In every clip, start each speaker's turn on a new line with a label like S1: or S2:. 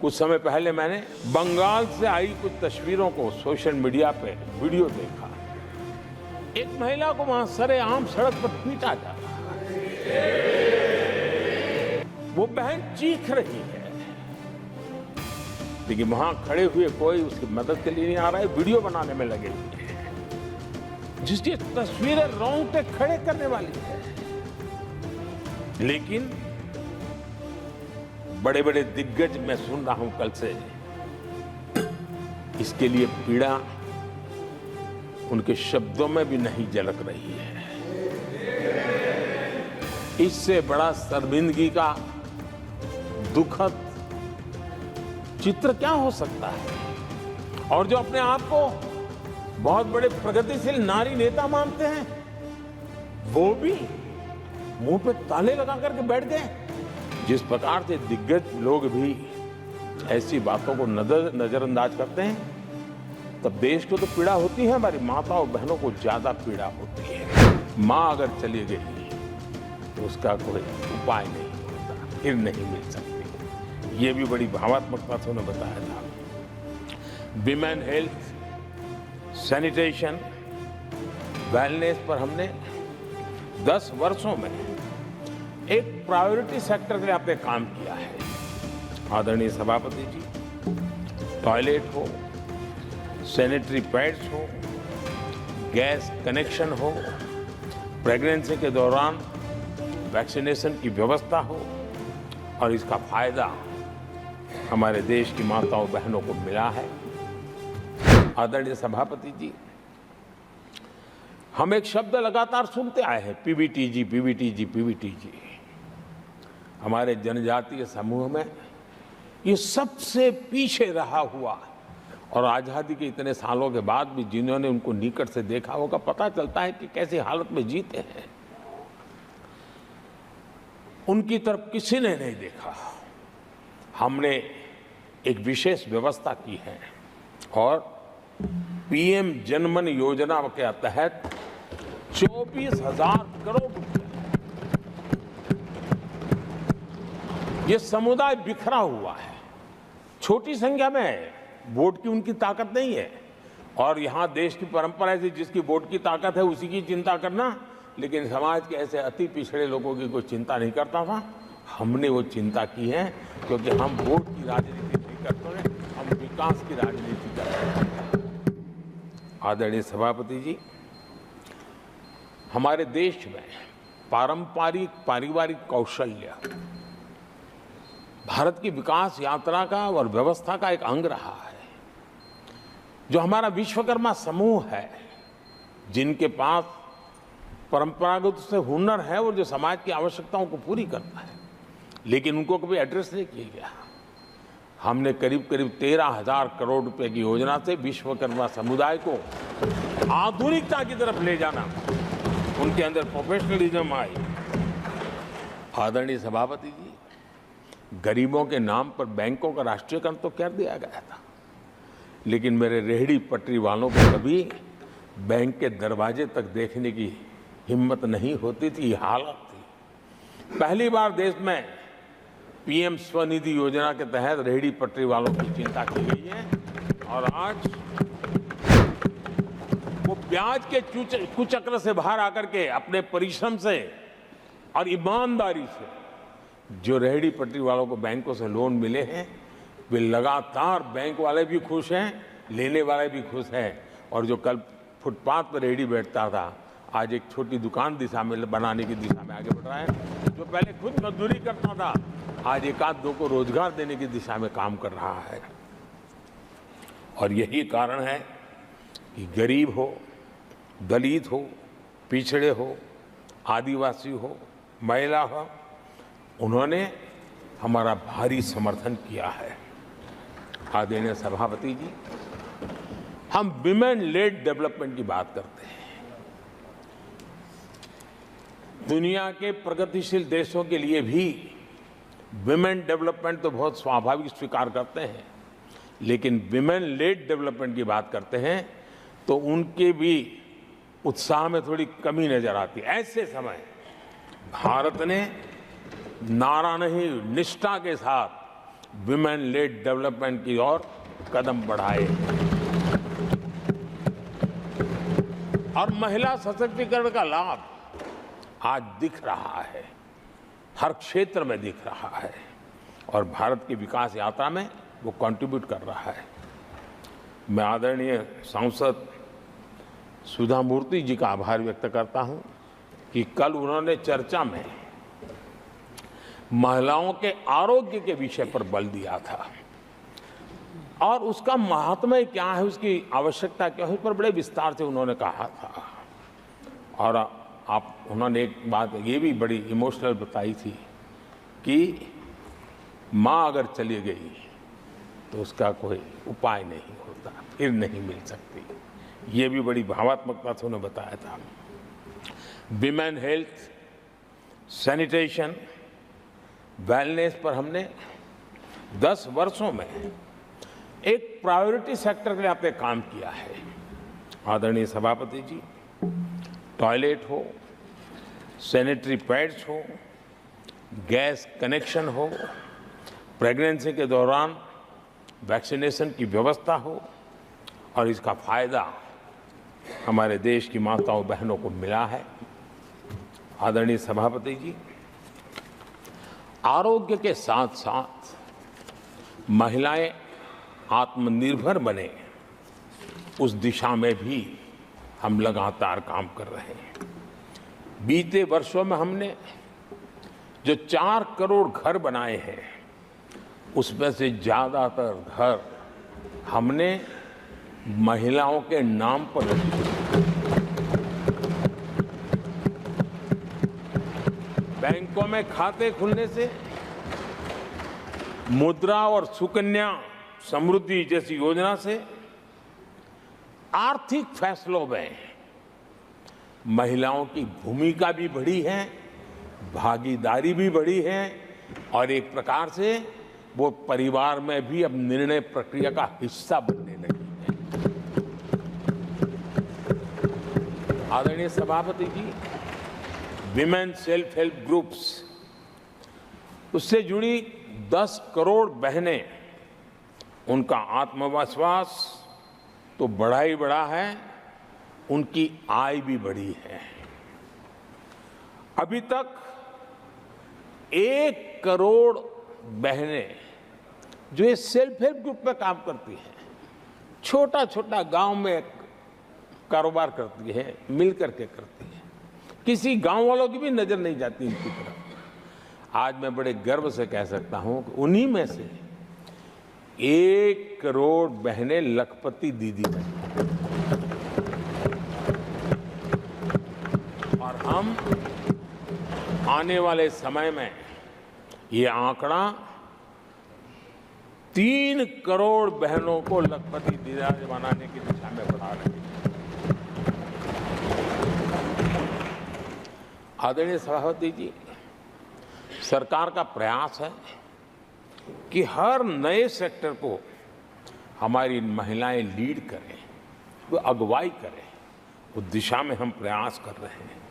S1: कुछ समय पहले मैंने बंगाल से आई कुछ तस्वीरों को सोशल मीडिया पे वीडियो देखा। एक महिला को वहां सरेआम सड़क पर पीटा जा रहा है। वो बहन चीख रही है, लेकिन वहां खड़े हुए कोई उसकी मदद के लिए नहीं आ रहा है, वीडियो बनाने में लगे हुए हैं, जिसकी तस्वीरें रोंगटे खड़े करने वाली है। लेकिन बड़े बड़े दिग्गज, मैं सुन रहा हूं कल से, इसके लिए पीड़ा उनके शब्दों में भी नहीं झलक रही है। इससे बड़ा शर्मिंदगी का दुखद चित्र क्या हो सकता है? और जो अपने आप को बहुत बड़े प्रगतिशील नारी नेता मानते हैं, वो भी मुंह पे ताले लगा करके बैठ गए। जिस प्रकार से दिग्गज लोग भी ऐसी बातों को नजरअंदाज करते हैं, तब देश को तो पीड़ा होती है, हमारी माताओं बहनों को ज्यादा पीड़ा होती है। मां अगर चली गई तो उसका कोई उपाय नहीं होता, फिर नहीं मिल सकती। ये भी बड़ी भावात्मकता से उन्होंने बताया था। विमेन हेल्थ, सैनिटेशन, वेलनेस पर हमने 10 वर्षों में एक प्रायोरिटी सेक्टर के लिए आपने काम किया है। आदरणीय सभापति जी, टॉयलेट हो, सैनिटरी पैड्स हो, गैस कनेक्शन हो, प्रेगनेंसी के दौरान वैक्सीनेशन की व्यवस्था हो, और इसका फायदा हमारे देश की माताओं बहनों को मिला है। आदरणीय सभापति जी, हम एक शब्द लगातार सुनते आए हैं, पीबीटीजी, पीबीटीजी, पीबीटीजी। हमारे जनजातीय समूह में ये सबसे पीछे रहा हुआ, और आजादी के इतने सालों के बाद भी जिन्होंने उनको निकट से देखा होगा, पता चलता है कि कैसी हालत में जीते हैं। उनकी तरफ किसी ने नहीं देखा। हमने एक विशेष व्यवस्था की है, और पीएम जनमन योजना के तहत 24,000 करोड़ रुपए, ये समुदाय बिखरा हुआ है, छोटी संख्या में है, वोट की उनकी ताकत नहीं है। और यहां देश की परंपरा है, जिसकी वोट की ताकत है उसी की चिंता करना, लेकिन समाज के ऐसे अति पिछड़े लोगों की कोई चिंता नहीं करता था। हमने वो चिंता की है, क्योंकि हम वोट की राजनीति नहीं करते, हम विकास की राजनीति करते हैं। आदरणीय सभापति जी, हमारे देश में पारंपरिक पारिवारिक कौशल्य भारत की विकास यात्रा का और व्यवस्था का एक अंग रहा है। जो हमारा विश्वकर्मा समूह है, जिनके पास परंपरागत से हुनर है और जो समाज की आवश्यकताओं को पूरी करता है, लेकिन उनको कभी एड्रेस नहीं किया गया। हमने करीब करीब 13,000 करोड़ रुपए की योजना से विश्वकर्मा समुदाय को आधुनिकता की तरफ ले जाना, उनके अंदर प्रोफेशनलिज्म आई। आदरणीय सभापति जी, गरीबों के नाम पर बैंकों का राष्ट्रीयकरण तो कर दिया गया था, लेकिन मेरे रेहड़ी पटरी वालों को कभी बैंक के दरवाजे तक देखने की हिम्मत नहीं होती थी, हालत थी। पहली बार देश में पीएम स्वनिधि योजना के तहत रेहड़ी पटरी वालों की चिंता की गई है, और आज वो ब्याज के कुचक्र से बाहर आकर के अपने परिश्रम से और ईमानदारी से जो रेहड़ी पटरी वालों को बैंकों से लोन मिले हैं, वे लगातार, बैंक वाले भी खुश हैं, लेने वाले भी खुश हैं। और जो कल फुटपाथ पर रेहड़ी बैठता था, आज एक छोटी दुकान दिशा में बनाने की दिशा में आगे बढ़ रहा है। जो पहले खुद मजदूरी करता था, आज एक आध दो को रोजगार देने की दिशा में काम कर रहा है। और यही कारण है कि गरीब हो, दलित हो, पिछड़े हो, आदिवासी हो, महिला हो, उन्होंने हमारा भारी समर्थन किया है। आदरणीय सभापति जी, हम विमेन लेड डेवलपमेंट की बात करते हैं। दुनिया के प्रगतिशील देशों के लिए भी विमेन डेवलपमेंट तो बहुत स्वाभाविक स्वीकार करते हैं, लेकिन विमेन लेड डेवलपमेंट की बात करते हैं तो उनके भी उत्साह में थोड़ी कमी नजर आती है। ऐसे समय भारत ने नारा नहीं, निष्ठा के साथ विमेन लेड डेवलपमेंट की ओर कदम बढ़ाए और महिला सशक्तिकरण का लाभ आज दिख रहा है, हर क्षेत्र में दिख रहा है और भारत की विकास यात्रा में वो कंट्रीब्यूट कर रहा है। मैं आदरणीय सांसद सुधा मूर्ति जी का आभार व्यक्त करता हूं कि कल उन्होंने चर्चा में महिलाओं के आरोग्य के विषय पर बल दिया था और उसका महात्म्य क्या है, उसकी आवश्यकता क्या है, उस पर बड़े विस्तार से उन्होंने कहा था। और उन्होंने एक बात ये भी बड़ी इमोशनल बताई थी कि माँ अगर चली गई तो उसका कोई उपाय नहीं होता, फिर नहीं मिल सकती। ये भी बड़ी भावात्मकता से उन्होंने बताया था। विमेन हेल्थ, सैनिटेशन, वेलनेस पर हमने 10 वर्षों में एक प्रायोरिटी सेक्टर के लिए आपने काम किया है। आदरणीय सभापति जी, टॉयलेट हो, सैनिटरी पैड्स हो, गैस कनेक्शन हो, प्रेगनेंसी के दौरान वैक्सीनेशन की व्यवस्था हो और इसका फायदा हमारे देश की माताओं बहनों को मिला है। आदरणीय सभापति जी, आरोग्य के साथ साथ महिलाएं आत्मनिर्भर बने, उस दिशा में भी हम लगातार काम कर रहे हैं। बीते वर्षों में हमने जो 4 करोड़ घर बनाए हैं, उसमें से ज्यादातर घर हमने महिलाओं के नाम पर रखे। बैंकों में खाते खुलने से, मुद्रा और सुकन्या समृद्धि जैसी योजना से आर्थिक फैसलों में महिलाओं की भूमिका भी बढ़ी है, भागीदारी भी बढ़ी है और एक प्रकार से वो परिवार में भी अब निर्णय प्रक्रिया का हिस्सा बनने लगी है। आदरणीय सभापति जी, विमेन सेल्फ हेल्प ग्रुप्स, उससे जुड़ी 10 करोड़ बहनें, उनका आत्मविश्वास तो बढ़ा ही बढ़ा है, उनकी आय भी बढ़ी है। अभी तक 1 करोड़ बहनें जो ये सेल्फ हेल्प ग्रुप में काम करती हैं, छोटा छोटा गांव में कारोबार करती है, मिल करके करती है, किसी गांव वालों की भी नजर नहीं जाती इनकी तरफ। आज मैं बड़े गर्व से कह सकता हूं कि उन्हीं में से 1 करोड़ बहनें लखपति दीदी बनी और हम आने वाले समय में ये आंकड़ा 3 करोड़ बहनों को लखपति दीदी बनाने की दिशा में बढ़ा रहे हैं। आदरणीय सभापति जी, सरकार का प्रयास है कि हर नए सेक्टर को हमारी महिलाएं लीड करें, वो अगुवाई करें, उस दिशा में हम प्रयास कर रहे हैं।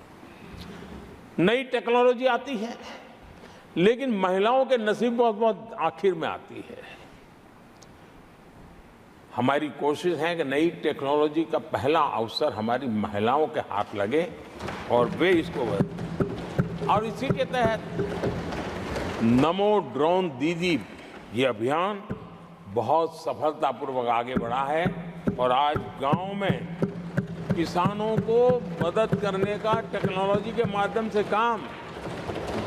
S1: नई टेक्नोलॉजी आती है, लेकिन महिलाओं के नसीब बहुत बहुत आखिर में आती है। हमारी कोशिश है कि नई टेक्नोलॉजी का पहला अवसर हमारी महिलाओं के हाथ लगे और वे इसको बदलें। और इसी के तहत नमो ड्रोन दीदी ये अभियान बहुत सफलतापूर्वक आगे बढ़ा है और आज गांव में किसानों को मदद करने का टेक्नोलॉजी के माध्यम से काम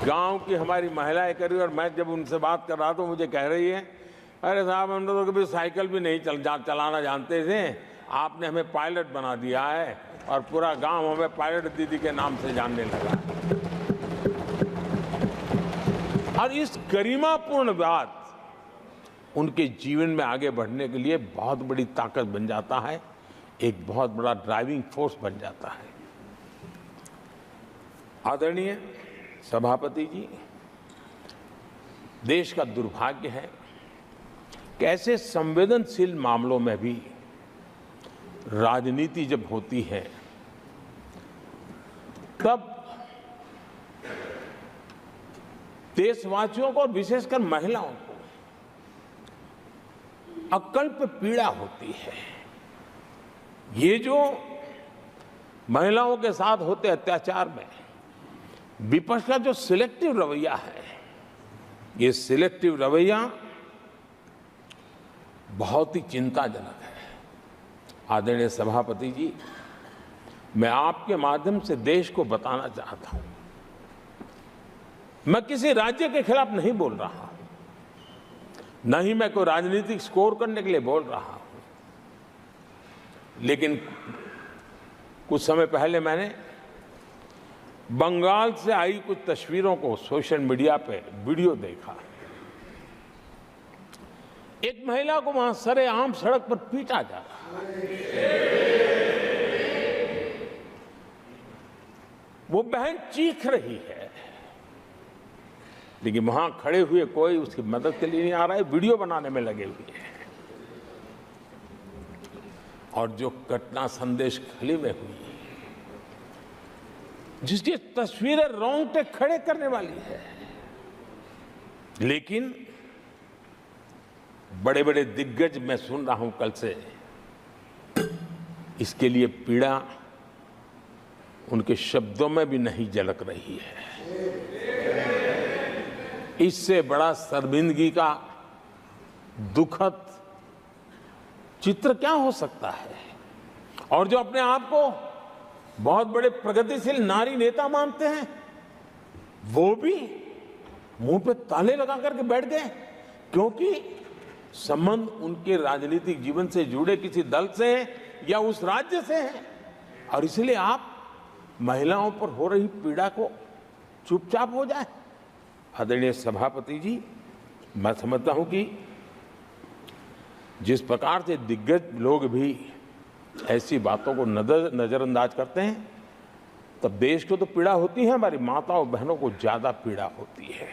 S1: गांव की हमारी महिलाएं कर रही। और मैं जब उनसे बात कर रहा तो मुझे कह रही है, अरे साहब हम तो कभी साइकिल भी नहीं चलाना जानते थे, आपने हमें पायलट बना दिया है और पूरा गांव हमें पायलट दीदी के नाम से जानने लगा। और इस गरिमापूर्ण बात उनके जीवन में आगे बढ़ने के लिए बहुत बड़ी ताकत बन जाता है, एक बहुत बड़ा ड्राइविंग फोर्स बन जाता है। आदरणीय सभापति जी, देश का दुर्भाग्य है कि ऐसे संवेदनशील मामलों में भी राजनीति जब होती है तब देशवासियों को और विशेषकर महिलाओं को अकल्प पीड़ा होती है। ये जो महिलाओं के साथ होते अत्याचार में विपक्ष का जो सिलेक्टिव रवैया है, ये सिलेक्टिव रवैया बहुत ही चिंताजनक है। आदरणीय सभापति जी, मैं आपके माध्यम से देश को बताना चाहता हूं, मैं किसी राज्य के खिलाफ नहीं बोल रहा हूं, न ही मैं कोई राजनीतिक स्कोर करने के लिए बोल रहा हूं, लेकिन कुछ समय पहले मैंने बंगाल से आई कुछ तस्वीरों को सोशल मीडिया पे वीडियो देखा। एक महिला को वहां सरेआम सड़क पर पीटा जा रहा है। वो बहन चीख रही है, लेकिन वहां खड़े हुए कोई उसकी मदद के लिए नहीं आ रहा है, वीडियो बनाने में लगे हुए हैं। और जो घटना संदेश खली में हुई, जिसकी तस्वीरें रोंगटे खड़े करने वाली है, लेकिन बड़े बड़े दिग्गज, मैं सुन रहा हूं कल से, इसके लिए पीड़ा उनके शब्दों में भी नहीं झलक रही है। इससे बड़ा शर्मिंदगी का दुखद चित्र क्या हो सकता है? और जो अपने आप को बहुत बड़े प्रगतिशील नारी नेता मानते हैं, वो भी मुंह पे ताले लगा करके बैठ गए, क्योंकि संबंध उनके राजनीतिक जीवन से जुड़े किसी दल से या उस राज्य से है, और इसलिए आप महिलाओं पर हो रही पीड़ा को चुपचाप हो जाए। आदरणीय सभापति जी, मैं समझता हूं कि जिस प्रकार से दिग्गज लोग भी ऐसी बातों को नजरअंदाज करते हैं, तब देश को तो पीड़ा होती है, हमारी माताओं बहनों को ज्यादा पीड़ा होती है।